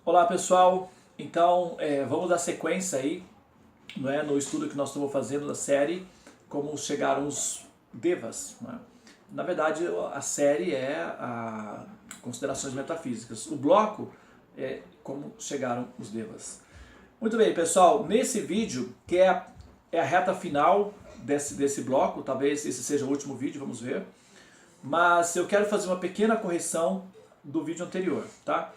Olá pessoal, então vamos dar sequência aí, não é, no estudo que nós estamos fazendo da série Como Chegaram os Devas. Não é? Na verdade a série é Considerações Metafísicas, o bloco é Como Chegaram os Devas. Muito bem pessoal, nesse vídeo que é a reta final desse bloco, talvez esse seja o último vídeo, vamos ver, mas eu quero fazer uma pequena correção do vídeo anterior, tá?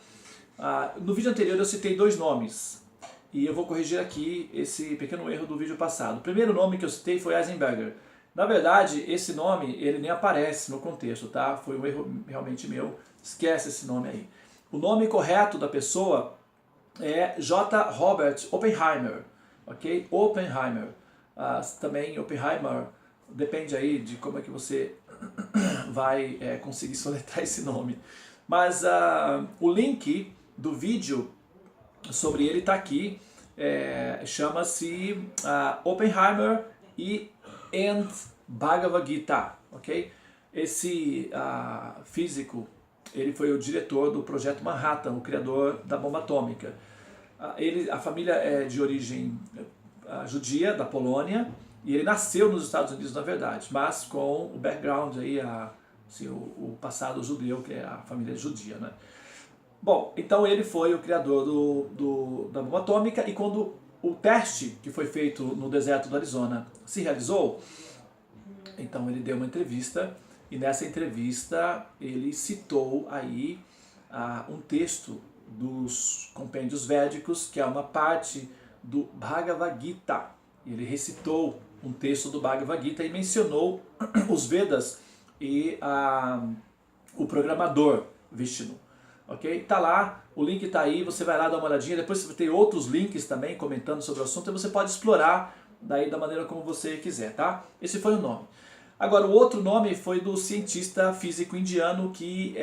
No vídeo anterior eu citei dois nomes, e eu vou corrigir aqui esse pequeno erro do vídeo passado. O primeiro nome que eu citei foi Heisenberger. Na verdade, esse nome ele nem aparece no contexto, tá? Foi um erro realmente meu, esquece esse nome aí. O nome correto da pessoa é J. Robert Oppenheimer, ok? Oppenheimer. Também Oppenheimer, depende aí de como é que você vai conseguir soletrar esse nome. Mas o link do vídeo sobre ele está aqui, chama-se Oppenheimer and Bhagavad Gita, ok? Esse físico, ele foi o diretor do Projeto Manhattan, o criador da bomba atômica. A família é de origem judia, da Polônia, e ele nasceu nos Estados Unidos, na verdade, mas com o background aí, assim, o passado judeu, que é a família judia, né? Bom, então ele foi o criador da bomba atômica, e quando o teste que foi feito no deserto do Arizona se realizou, então ele deu uma entrevista, e nessa entrevista ele citou aí um texto dos compêndios védicos, que é uma parte do Bhagavad Gita. Ele recitou um texto do Bhagavad Gita e mencionou os Vedas e o programador Vishnu. Ok? Tá lá, o link tá aí, você vai lá dar uma olhadinha, depois você vai ter outros links também comentando sobre o assunto, e você pode explorar daí da maneira como você quiser, tá? Esse foi o nome. Agora, o outro nome foi do cientista físico indiano que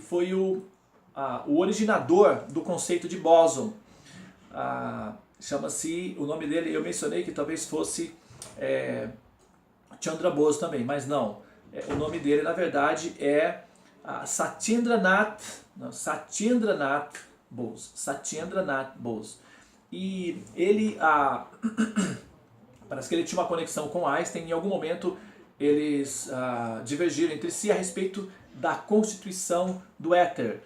foi o originador do conceito de bóson. Chama-se, o nome dele, eu mencionei que talvez fosse Chandra Bose também, mas não. O nome dele, na verdade, é Satyendranath Bose. Satyendranath Bose. E ele, parece que ele tinha uma conexão com Einstein. Em algum momento eles divergiram entre si a respeito da constituição do éter,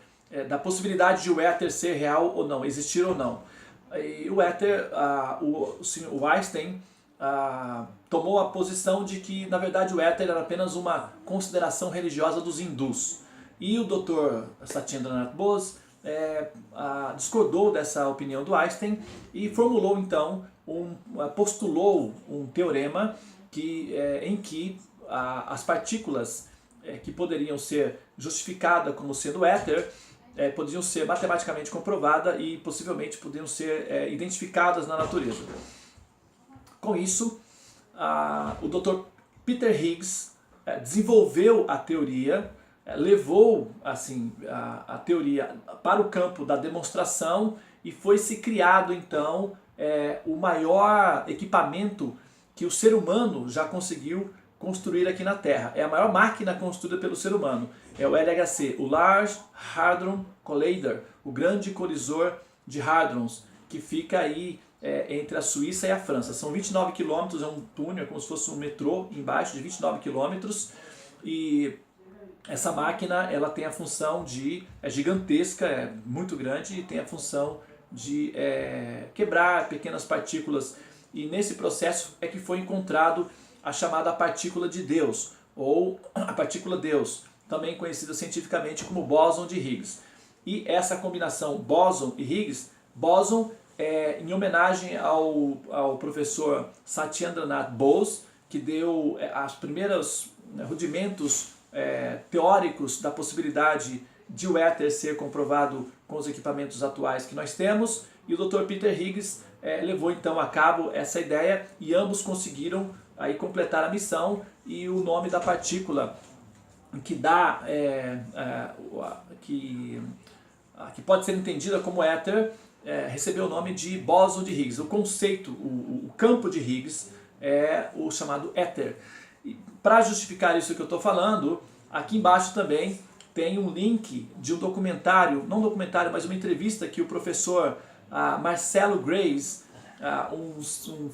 da possibilidade de o éter ser real ou não, existir ou não. E o éter, o Einstein tomou a posição de que, na verdade, o éter era apenas uma consideração religiosa dos hindus. E o Dr. Satyendranath Bose discordou dessa opinião do Einstein e formulou, então, postulou um teorema em que as partículas que poderiam ser justificadas como sendo éter poderiam ser matematicamente comprovadas e possivelmente poderiam ser identificadas na natureza. Com isso, o Dr. Peter Higgs desenvolveu a teoria, levou assim, a teoria para o campo da demonstração, e foi-se criado então o maior equipamento que o ser humano já conseguiu construir aqui na Terra. É a maior máquina construída pelo ser humano. É o LHC, o Large Hadron Collider, o grande colisor de hadrons, que fica aí entre a Suíça e a França. São 29 quilômetros, é um túnel, como se fosse um metrô embaixo de 29 quilômetros, e essa máquina ela tem a função de, é gigantesca, é muito grande, e tem a função de quebrar pequenas partículas, e nesse processo é que foi encontrado a chamada partícula de Deus, ou a partícula Deus, também conhecida cientificamente como bóson de Higgs. E essa combinação bóson e Higgs, bóson em homenagem ao professor Satyendranath Bose, que deu os primeiros rudimentos teóricos da possibilidade de o éter ser comprovado com os equipamentos atuais que nós temos, e o Dr. Peter Higgs levou então a cabo essa ideia, e ambos conseguiram aí completar a missão, e o nome da partícula que dá que pode ser entendida como éter recebeu o nome de bóson de Higgs. O conceito, o campo de Higgs é o chamado éter. Para justificar isso que eu estou falando, aqui embaixo também tem um link de um documentário, não documentário, mas uma entrevista que o professor Marcelo Grace, um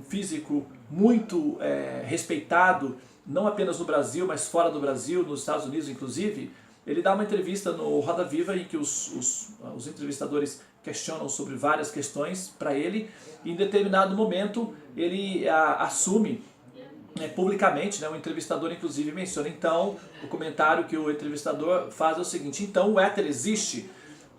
físico muito respeitado, não apenas no Brasil, mas fora do Brasil, nos Estados Unidos inclusive, ele dá uma entrevista no Roda Viva em que os entrevistadores questionam sobre várias questões para ele, e em determinado momento ele assume publicamente, né, o entrevistador inclusive menciona, então, o comentário que o entrevistador faz é o seguinte: então o éter existe?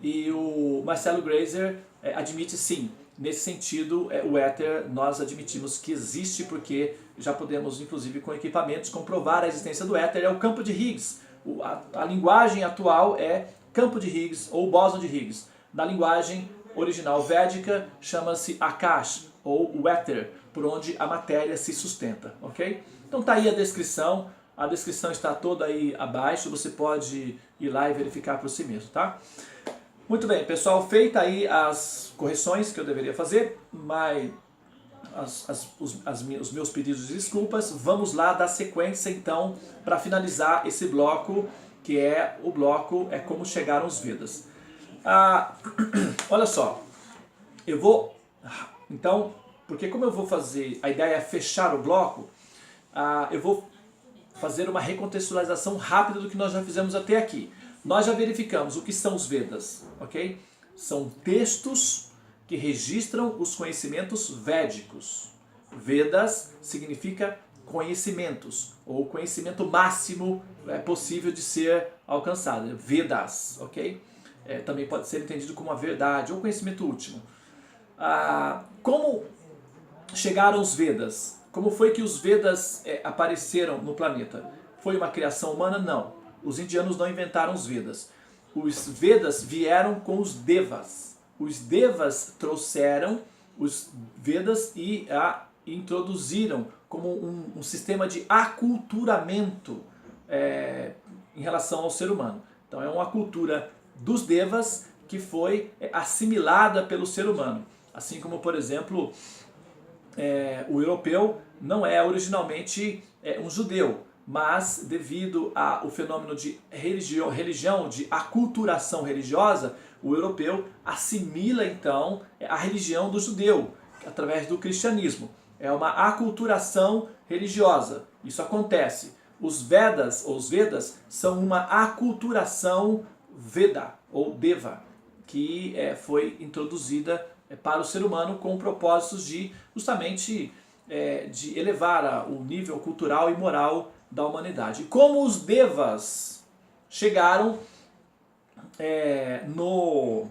E o Marcelo Grazer admite sim. Nesse sentido, o éter nós admitimos que existe, porque já podemos, inclusive com equipamentos, comprovar a existência do éter. É o campo de Higgs. A linguagem atual é campo de Higgs ou bóson de Higgs. Na linguagem original védica chama-se Akash, ou o éter, por onde a matéria se sustenta, ok? Então tá aí a descrição está toda aí abaixo, você pode ir lá e verificar por si mesmo, tá? Muito bem, pessoal, feita aí as correções que eu deveria fazer, mas os meus pedidos de desculpas, vamos lá dar sequência então para finalizar esse bloco, que é o bloco como chegaram os Vedas. Olha só, eu vou, então, porque como eu vou fazer, a ideia é fechar o bloco, eu vou fazer uma recontextualização rápida do que nós já fizemos até aqui. Nós já verificamos o que são os Vedas, ok? São textos que registram os conhecimentos védicos. Vedas significa conhecimentos, ou conhecimento máximo possível de ser alcançado. Vedas, ok? Também pode ser entendido como a verdade, ou conhecimento último. Como chegaram os Vedas? Como foi que os Vedas apareceram no planeta? Foi uma criação humana? Não. Os indianos não inventaram os Vedas. Os Vedas vieram com os Devas. Os Devas trouxeram os Vedas e introduziram como um sistema de aculturamento em relação ao ser humano. Então é uma cultura dos Devas que foi assimilada pelo ser humano. Assim como, por exemplo, o europeu não é originalmente um judeu, mas devido ao fenômeno de religião, de aculturação religiosa, o europeu assimila então a religião do judeu, através do cristianismo. É uma aculturação religiosa. Isso acontece. Os Vedas são uma aculturação Veda, ou Deva, que foi introduzida para o ser humano com propósitos de justamente de elevar o nível cultural e moral da humanidade. Como os Devas chegaram no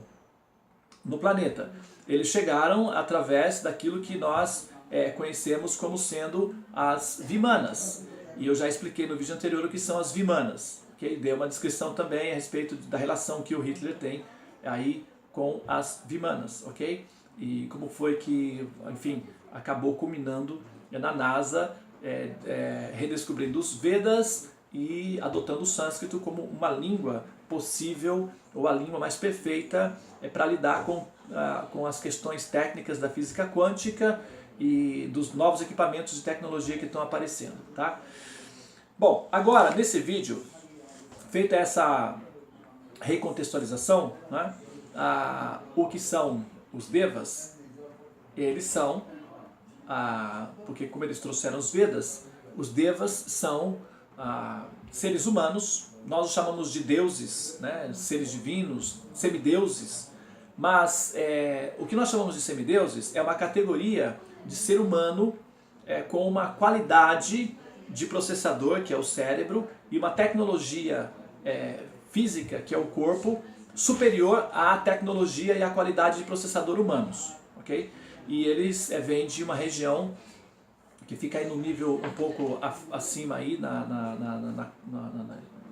planeta? Eles chegaram através daquilo que nós conhecemos como sendo as Vimanas. E eu já expliquei no vídeo anterior o que são as Vimanas. Okay? Dei uma descrição também a respeito da relação que o Hitler tem aí com as Vimanas, ok? E como foi que, enfim, acabou culminando na NASA, redescobrindo os Vedas e adotando o sânscrito como uma língua possível, ou a língua mais perfeita para lidar com as questões técnicas da física quântica e dos novos equipamentos de tecnologia que estão aparecendo, tá? Bom, agora nesse vídeo, feita essa recontextualização, né, o que são os Devas? Eles são, porque como eles trouxeram os Vedas, os Devas são seres humanos, nós os chamamos de deuses, né, seres divinos, semideuses, mas o que nós chamamos de semideuses é uma categoria de ser humano com uma qualidade de processador, que é o cérebro, e uma tecnologia física, que é o corpo, superior à tecnologia e à qualidade de processador humanos, ok? E eles vêm de uma região que fica aí no nível um pouco acima aí na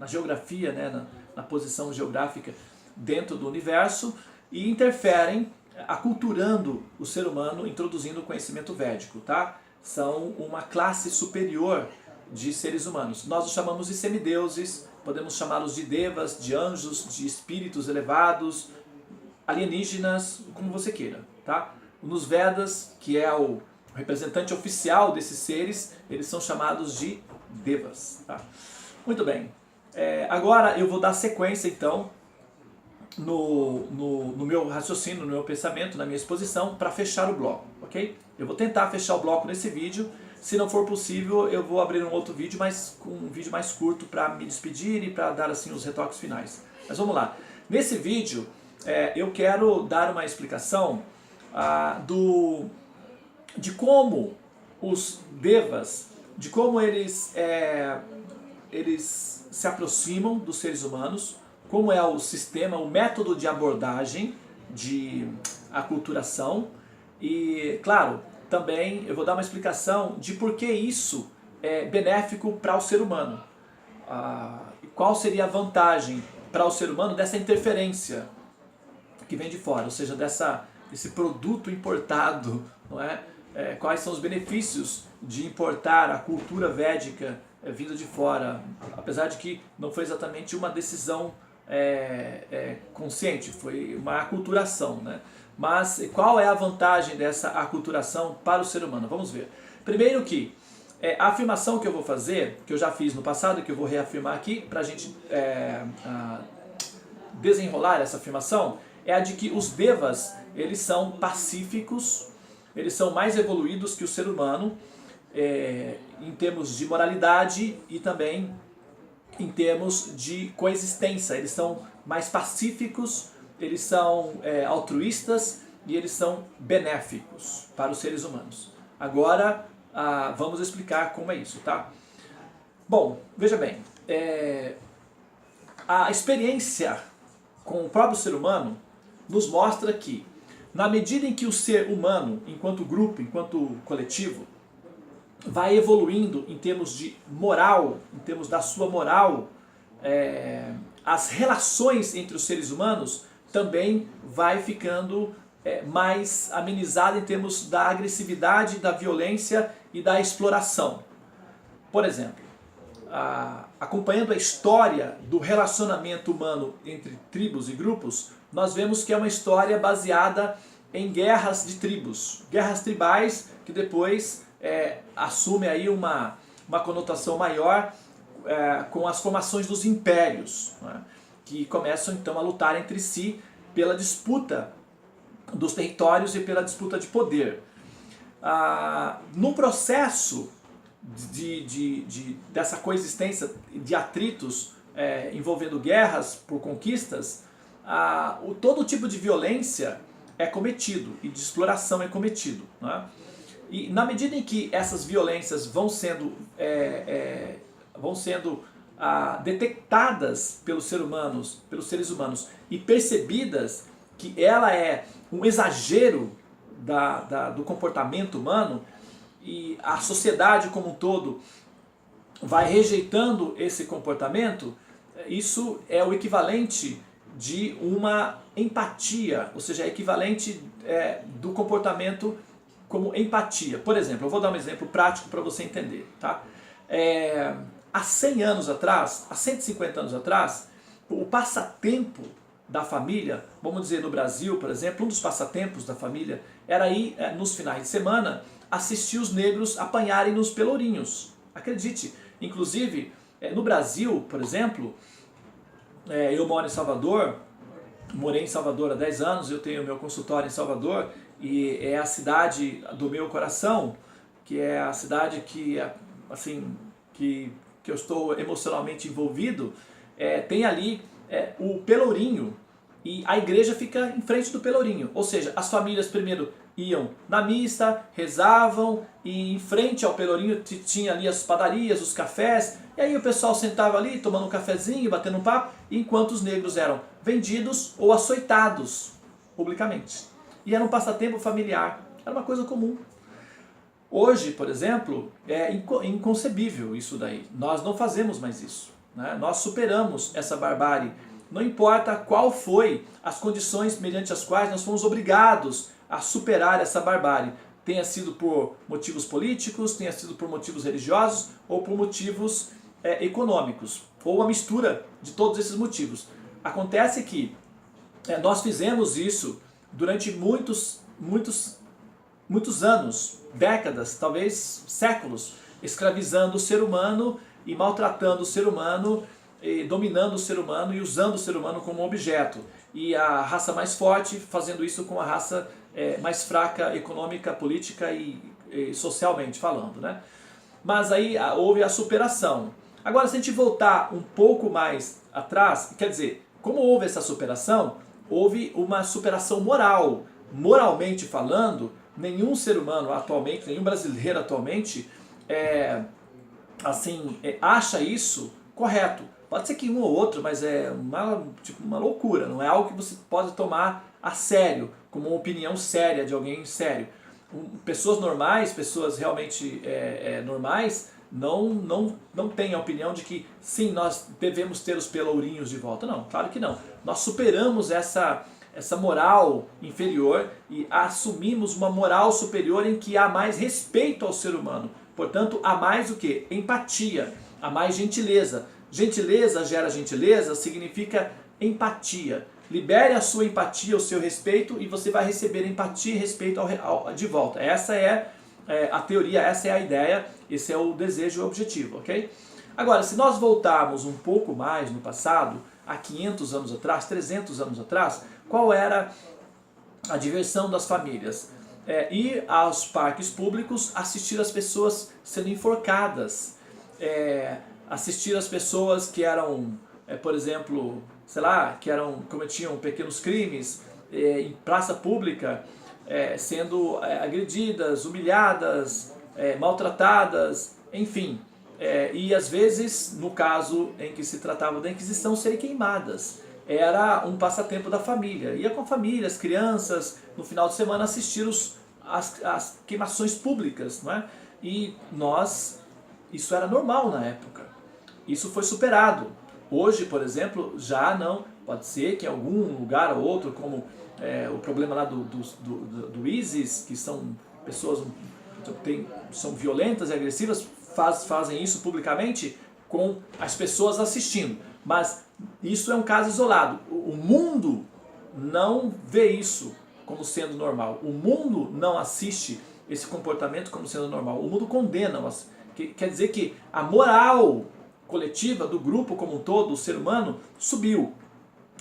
geografia, né, na posição geográfica dentro do universo, e interferem aculturando o ser humano, introduzindo o conhecimento védico, tá? São uma classe superior de seres humanos. Nós os chamamos de semideuses, podemos chamá-los de devas, de anjos, de espíritos elevados, alienígenas, como você queira, tá? Nos Vedas, que é o representante oficial desses seres, eles são chamados de devas, tá? Muito bem. Agora eu vou dar sequência então no meu raciocínio, no meu pensamento, na minha exposição, para fechar o bloco, ok? Eu vou tentar fechar o bloco nesse vídeo. Se não for possível, eu vou abrir um outro vídeo, mas com um vídeo mais curto para me despedir e para dar assim os retoques finais. Mas vamos lá. Nesse vídeo, eu quero dar uma explicação de como os devas, de como eles se aproximam dos seres humanos, como é o sistema, o método de abordagem de aculturação e, claro, também eu vou dar uma explicação de por que isso é benéfico para o ser humano. Qual seria a vantagem para o ser humano dessa interferência que vem de fora, ou seja, desse produto importado, não é? Quais são os benefícios de importar a cultura védica vinda de fora, apesar de que não foi exatamente uma decisão consciente, foi uma aculturação, né? Mas qual é a vantagem dessa aculturação para o ser humano? Vamos ver. Primeiro que a afirmação que eu vou fazer, que eu já fiz no passado e que eu vou reafirmar aqui, para a gente desenrolar essa afirmação, é a de que os devas, eles são pacíficos, eles são mais evoluídos que o ser humano, em termos de moralidade e também em termos de coexistência. Eles são mais pacíficos, eles são altruístas e eles são benéficos para os seres humanos. Agora vamos explicar como é isso, tá? Bom, veja bem, a experiência com o próprio ser humano nos mostra que, na medida em que o ser humano, enquanto grupo, enquanto coletivo, vai evoluindo em termos de moral, em termos da sua moral, as relações entre os seres humanos também vai ficando mais amenizada em termos da agressividade, da violência e da exploração. Por exemplo, acompanhando a história do relacionamento humano entre tribos e grupos, nós vemos que é uma história baseada em guerras de tribos, guerras tribais que depois assume aí uma conotação maior com as formações dos impérios, né, que começam então a lutar entre si pela disputa dos territórios e pela disputa de poder. No processo dessa coexistência de atritos envolvendo guerras por conquistas, todo tipo de violência é cometido e de exploração é cometido, né? E na medida em que essas violências vão sendo detectadas pelos seres humanos e percebidas que ela é um exagero do comportamento humano, e a sociedade como um todo vai rejeitando esse comportamento, isso é o equivalente de uma empatia, ou seja, é equivalente do comportamento como empatia. Por exemplo, eu vou dar um exemplo prático para você entender, tá? Há 100 anos atrás, há 150 anos atrás, o passatempo da família, vamos dizer no Brasil, por exemplo, um dos passatempos da família era ir nos finais de semana assistir os negros apanharem nos pelourinhos. Acredite, inclusive no Brasil, por exemplo, eu moro em Salvador, morei em Salvador há 10 anos, eu tenho meu consultório em Salvador e é a cidade do meu coração, que é a cidade que eu estou emocionalmente envolvido. Tem ali o Pelourinho e a igreja fica em frente do Pelourinho, ou seja, as famílias primeiro iam na missa, rezavam e em frente ao Pelourinho tinha ali as padarias, os cafés, e aí o pessoal sentava ali tomando um cafezinho, batendo um papo, enquanto os negros eram vendidos ou açoitados publicamente. E era um passatempo familiar, era uma coisa comum. Hoje, por exemplo, é inconcebível isso daí. Nós não fazemos mais isso, né? Nós superamos essa barbárie. Não importa qual foi as condições mediante as quais nós fomos obrigados a superar essa barbárie. Tenha sido por motivos políticos, tenha sido por motivos religiosos ou por motivos econômicos. Ou uma mistura de todos esses motivos. Acontece que nós fizemos isso durante muitos anos, décadas, talvez séculos, escravizando o ser humano e maltratando o ser humano dominando o ser humano e usando o ser humano como objeto. E a raça mais forte fazendo isso com a raça mais fraca econômica, política e socialmente falando, né? Mas aí houve a superação. Agora, se a gente voltar um pouco mais atrás, quer dizer, como houve essa superação, houve uma superação moral. Moralmente falando, nenhum ser humano atualmente, nenhum brasileiro atualmente, acha isso correto. Pode ser que um ou outro, mas é uma loucura, não é algo que você pode tomar a sério, como uma opinião séria de alguém sério. Pessoas normais, pessoas realmente normais, não têm a opinião de que sim, nós devemos ter os pelourinhos de volta. Não, claro que não. Nós superamos essa moral inferior e assumimos uma moral superior em que há mais respeito ao ser humano. Portanto, há mais o que? Empatia, há mais gentileza. Gentileza gera gentileza significa empatia. Libere a sua empatia, o seu respeito, e você vai receber empatia e respeito de volta. Essa é a teoria, essa é a ideia, esse é o desejo e o objetivo, ok? Agora, se nós voltarmos um pouco mais no passado, há 500 anos atrás, 300 anos atrás, qual era a diversão das famílias? Ir aos parques públicos, assistir as pessoas sendo enforcadas, assistir as pessoas que eram, por exemplo, sei lá, que cometiam pequenos crimes em praça pública, sendo agredidas, humilhadas, maltratadas, enfim. E às vezes, no caso em que se tratava da Inquisição, serem queimadas. Era um passatempo da família. Ia com a família, as crianças, no final de semana assistir as queimações públicas, não é? E isso era normal na época. Isso foi superado. Hoje, por exemplo, já não. Pode ser que em algum lugar ou outro, como o problema lá do ISIS, que são pessoas que são violentas e agressivas, fazem isso publicamente com as pessoas assistindo. Mas isso é um caso isolado. O mundo não vê isso como sendo normal. O mundo não assiste esse comportamento como sendo normal. O mundo condena. Quer dizer que a moral coletiva do grupo como um todo, o ser humano, subiu.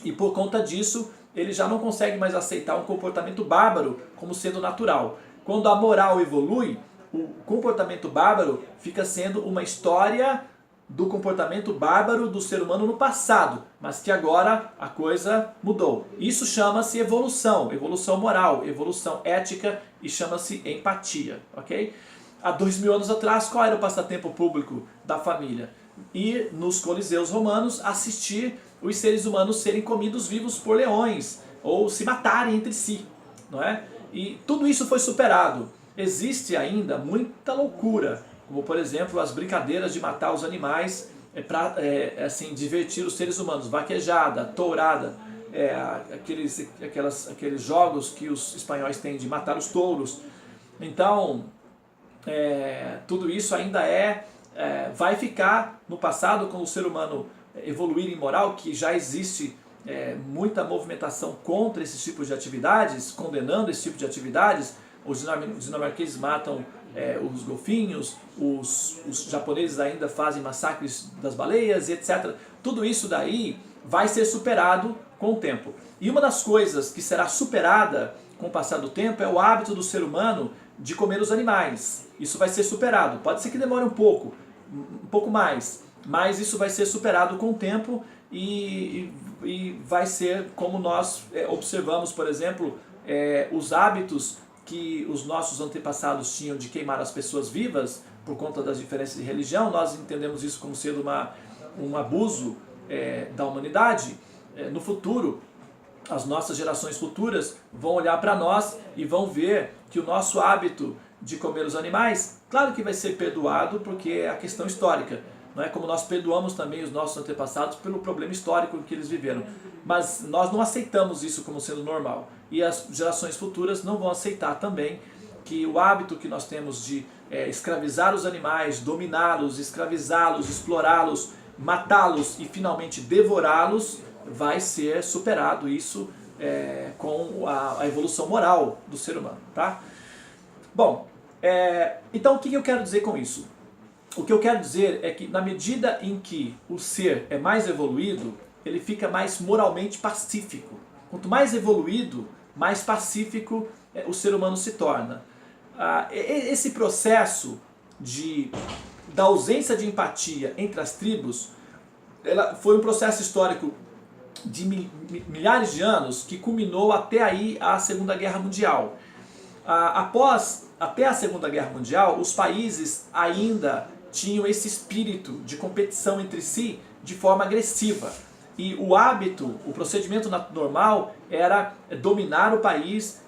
E por conta disso, ele já não consegue mais aceitar um comportamento bárbaro como sendo natural. Quando a moral evolui, o comportamento bárbaro fica sendo uma história do comportamento bárbaro do ser humano no passado, mas que agora a coisa mudou. Isso chama-se evolução, evolução moral, evolução ética e chama-se empatia, ok? Há 2000 anos atrás, qual era o passatempo público da família? Ir nos coliseus romanos assistir os seres humanos serem comidos vivos por leões ou se matarem entre si, não é? E tudo isso foi superado. Existe ainda muita loucura, como por exemplo as brincadeiras de matar os animais para assim, divertir os seres humanos, vaquejada, tourada, aqueles jogos que os espanhóis têm de matar os touros. Então, tudo isso ainda vai ficar no passado com o ser humano evoluir em moral, que já existe muita movimentação contra esses tipos de atividades, condenando esse tipo de atividades. Os dinamarqueses matam os golfinhos, os japoneses ainda fazem massacres das baleias e etc. Tudo isso daí vai ser superado com o tempo. E uma das coisas que será superada com o passar do tempo é o hábito do ser humano de comer os animais. Isso vai ser superado. Pode ser que demore um pouco mais, mas isso vai ser superado com o tempo e vai ser como nós observamos, por exemplo, os hábitos que os nossos antepassados tinham de queimar as pessoas vivas por conta das diferenças de religião. Nós entendemos isso como sendo um abuso da humanidade. No futuro, as nossas gerações futuras vão olhar para nós e vão ver que o nosso hábito de comer os animais, claro que vai ser perdoado porque é a questão histórica, não é como nós perdoamos também os nossos antepassados pelo problema histórico que eles viveram, mas nós não aceitamos isso como sendo normal e as gerações futuras não vão aceitar também que o hábito que nós temos de escravizar os animais, dominá-los, escravizá-los, explorá-los, matá-los e finalmente devorá-los vai ser superado, isso com a evolução moral do ser humano, tá? Bom, então o que eu quero dizer com isso? o que eu quero dizer é que na medida em que o ser é mais evoluído, ele fica mais moralmente pacífico. Quanto mais evoluído, mais pacífico o ser humano se torna. Esse processo da ausência de empatia entre as tribos foi um processo histórico de milhares de anos que culminou até aí a Segunda Guerra Mundial. Até a Segunda Guerra Mundial, os países ainda tinham esse espírito de competição entre si de forma agressiva. E o hábito, o procedimento normal era dominar o país,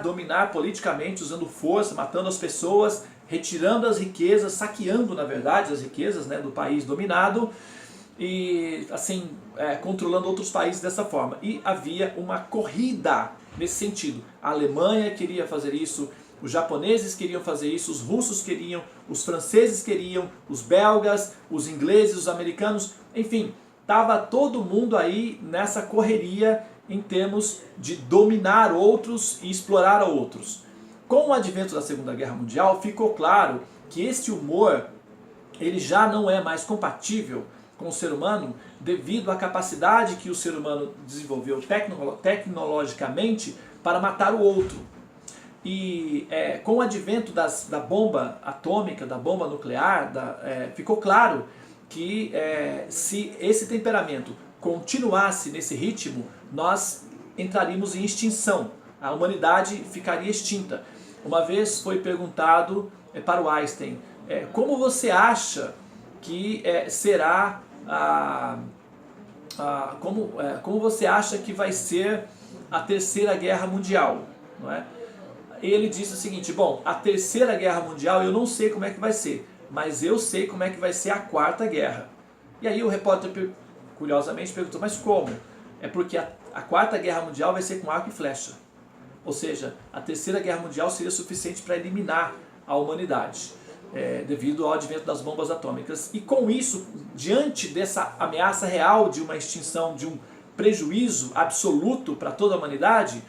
dominar politicamente, usando força, matando as pessoas, retirando as riquezas, saqueando, na verdade, as riquezas, né, do país dominado e, assim, controlando outros países dessa forma. E havia uma corrida nesse sentido. A Alemanha queria fazer isso, os japoneses queriam fazer isso, os russos queriam, os franceses queriam, os belgas, os ingleses, os americanos, enfim, estava todo mundo aí nessa correria em termos de dominar outros e explorar outros. Com o advento da Segunda Guerra Mundial, ficou claro que esse humor ele já não é mais compatível com o ser humano devido à capacidade que o ser humano desenvolveu tecnologicamente para matar o outro. E com o advento da bomba atômica, da bomba nuclear, ficou claro que se esse temperamento continuasse nesse ritmo, nós entraríamos em extinção. A humanidade ficaria extinta. Uma vez foi perguntado para o Einstein, como você acha que será como você acha que vai ser a Terceira Guerra Mundial? Não é? Ele disse o seguinte, bom, a Terceira Guerra Mundial eu não sei como é que vai ser, mas eu sei como é que vai ser a Quarta Guerra. E aí o repórter, curiosamente, perguntou, mas como? É porque a Quarta Guerra Mundial vai ser com arco e flecha. Ou seja, a Terceira Guerra Mundial seria suficiente para eliminar a humanidade, devido ao advento das bombas atômicas. E com isso, diante dessa ameaça real de uma extinção, de um prejuízo absoluto para toda a humanidade,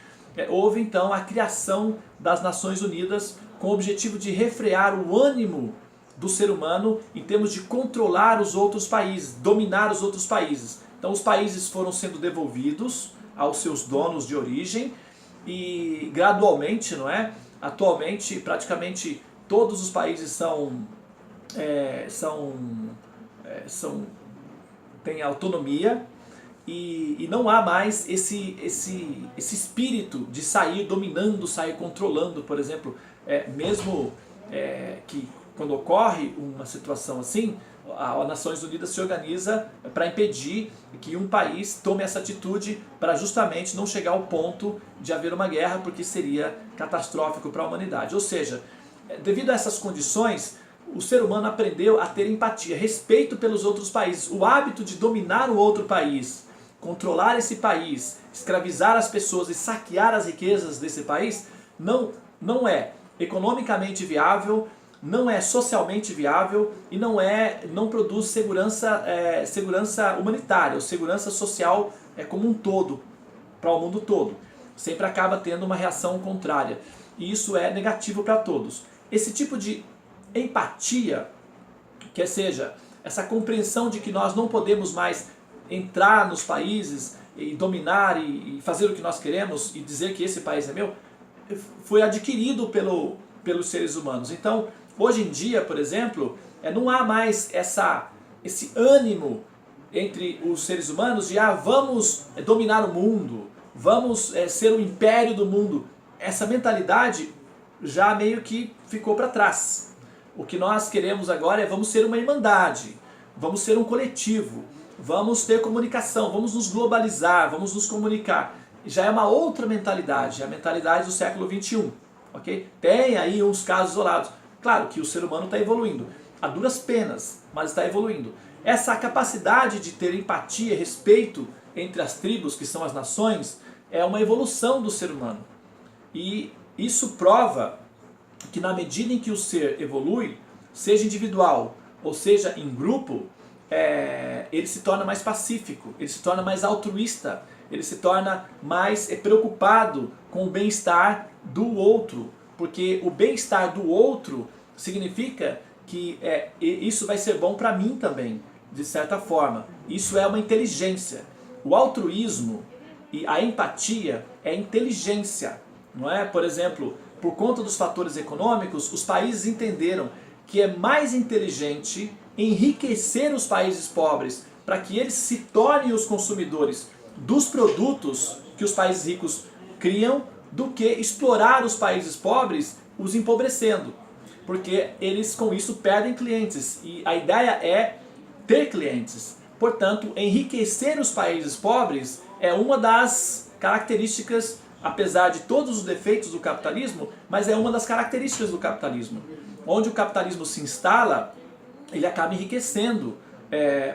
houve então a criação das Nações Unidas com o objetivo de refrear o ânimo do ser humano em termos de controlar os outros países, dominar os outros países. Então os países foram sendo devolvidos aos seus donos de origem e gradualmente, não é? Atualmente praticamente todos os países têm autonomia e não há mais esse espírito de sair dominando, sair controlando, por exemplo, mesmo que quando ocorre uma situação assim, a Nações Unidas se organiza para impedir que um país tome essa atitude para justamente não chegar ao ponto de haver uma guerra, porque seria catastrófico para a humanidade. Ou seja, devido a essas condições, o ser humano aprendeu a ter empatia, respeito pelos outros países. O hábito de dominar o outro país, controlar esse país, escravizar as pessoas e saquear as riquezas desse país, não é economicamente viável, não é socialmente viável e não produz segurança humanitária ou segurança social como um todo, para o mundo todo. Sempre acaba tendo uma reação contrária e isso é negativo para todos. Esse tipo de empatia, que seja essa compreensão de que nós não podemos mais entrar nos países e dominar e fazer o que nós queremos e dizer que esse país é meu, foi adquirido pelos seres humanos. Então, hoje em dia, por exemplo, não há mais esse ânimo entre os seres humanos de vamos dominar o mundo, vamos ser o império do mundo. Essa mentalidade já meio que ficou para trás. O que nós queremos agora vamos ser uma irmandade, vamos ser um coletivo, vamos ter comunicação, vamos nos globalizar, vamos nos comunicar. Já é uma outra mentalidade, a mentalidade do século XXI. Okay? Tem aí uns casos isolados. Claro que o ser humano está evoluindo, a duras penas, mas está evoluindo. Essa capacidade de ter empatia, respeito entre as tribos, que são as nações, é uma evolução do ser humano. E isso prova que na medida em que o ser evolui, seja individual ou seja em grupo, ele se torna mais pacífico, ele se torna mais altruísta, ele se torna mais preocupado com o bem-estar do outro, porque o bem-estar do outro significa que isso vai ser bom para mim também, de certa forma. Isso é uma inteligência. O altruísmo e a empatia é inteligência, não é? Por exemplo, por conta dos fatores econômicos, os países entenderam que é mais inteligente enriquecer os países pobres para que eles se tornem os consumidores dos produtos que os países ricos criam, do que explorar os países pobres, os empobrecendo. Porque eles com isso perdem clientes e a ideia é ter clientes. Portanto, enriquecer os países pobres é uma das características, apesar de todos os defeitos do capitalismo, mas é uma das características do capitalismo. Onde o capitalismo se instala, ele acaba enriquecendo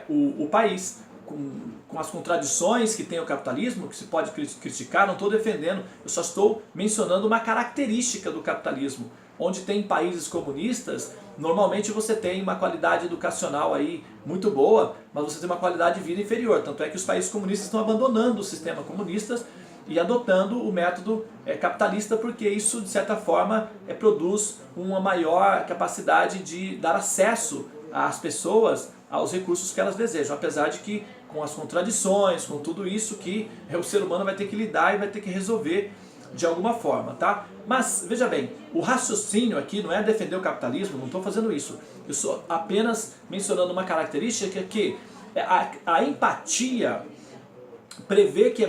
o país. Com as contradições que tem o capitalismo, que se pode criticar, não estou defendendo, eu só estou mencionando uma característica do capitalismo. Onde tem países comunistas, normalmente você tem uma qualidade educacional aí muito boa, mas você tem uma qualidade de vida inferior. Tanto é que os países comunistas estão abandonando o sistema comunista e adotando o método capitalista, porque isso, de certa forma, produz uma maior capacidade de dar acesso às pessoas aos recursos que elas desejam. Apesar de que, com as contradições, com tudo isso que o ser humano vai ter que lidar e vai ter que resolver de alguma forma, tá? Mas, veja bem, o raciocínio aqui não é defender o capitalismo, não estou fazendo isso. Eu estou apenas mencionando uma característica que a empatia prevê que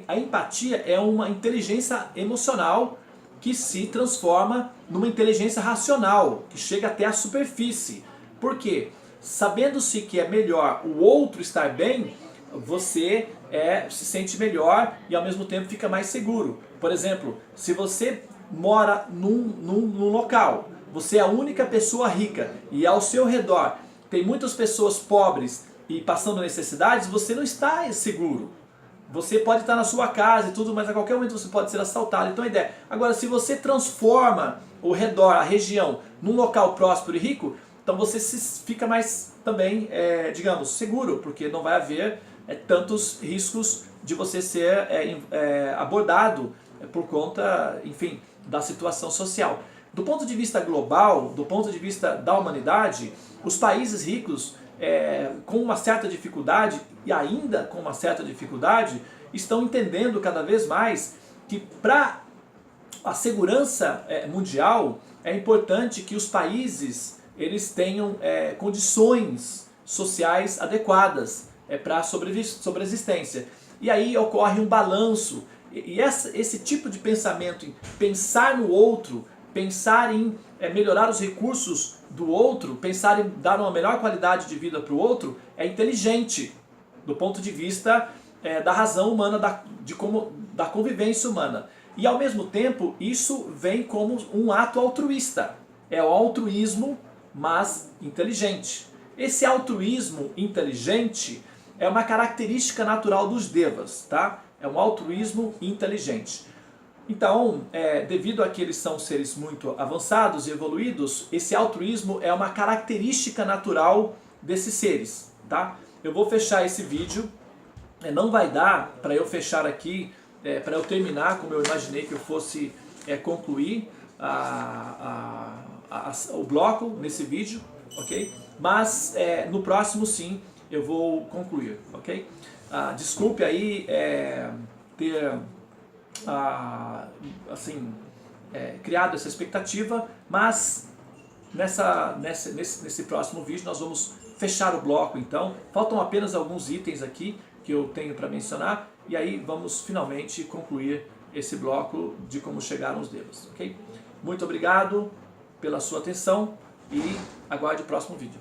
a empatia é uma inteligência emocional que se transforma numa inteligência racional, que chega até a superfície. Por quê? Sabendo-se que é melhor o outro estar bem, você se sente melhor e ao mesmo tempo fica mais seguro. Por exemplo, se você mora num local, você é a única pessoa rica e ao seu redor tem muitas pessoas pobres e passando necessidades, você não está seguro. Você pode estar na sua casa e tudo, mas a qualquer momento você pode ser assaltado. Então a ideia. Agora, se você transforma o redor, a região, num local próspero e rico, então você fica mais também, digamos, seguro, porque não vai haver tantos riscos de você ser abordado por conta, enfim, da situação social. Do ponto de vista global, do ponto de vista da humanidade, os países ricos, com uma certa dificuldade, e ainda com uma certa dificuldade, estão entendendo cada vez mais que para a segurança mundial é importante que os países eles tenham condições sociais adequadas para a sobreexistência. E aí ocorre um balanço. E esse tipo de pensamento, em pensar no outro, pensar em melhorar os recursos do outro, pensar em dar uma melhor qualidade de vida para o outro, é inteligente do ponto de vista da razão humana, da convivência humana. E ao mesmo tempo, isso vem como um ato altruísta. É o altruísmo, mas inteligente. Esse altruísmo inteligente é uma característica natural dos devas, tá? É um altruísmo inteligente. Então, devido a que eles são seres muito avançados e evoluídos, esse altruísmo é uma característica natural desses seres, tá? Eu vou fechar esse vídeo, não vai dar para eu fechar aqui, para eu terminar como eu imaginei que eu fosse concluir o bloco nesse vídeo, ok? Mas no próximo sim eu vou concluir, ok? Desculpe aí ter criado essa expectativa, mas nesse próximo vídeo nós vamos fechar o bloco então. Faltam apenas alguns itens aqui que eu tenho para mencionar e aí vamos finalmente concluir esse bloco de como chegaram os devas, ok? Muito obrigado pela sua atenção e aguarde o próximo vídeo.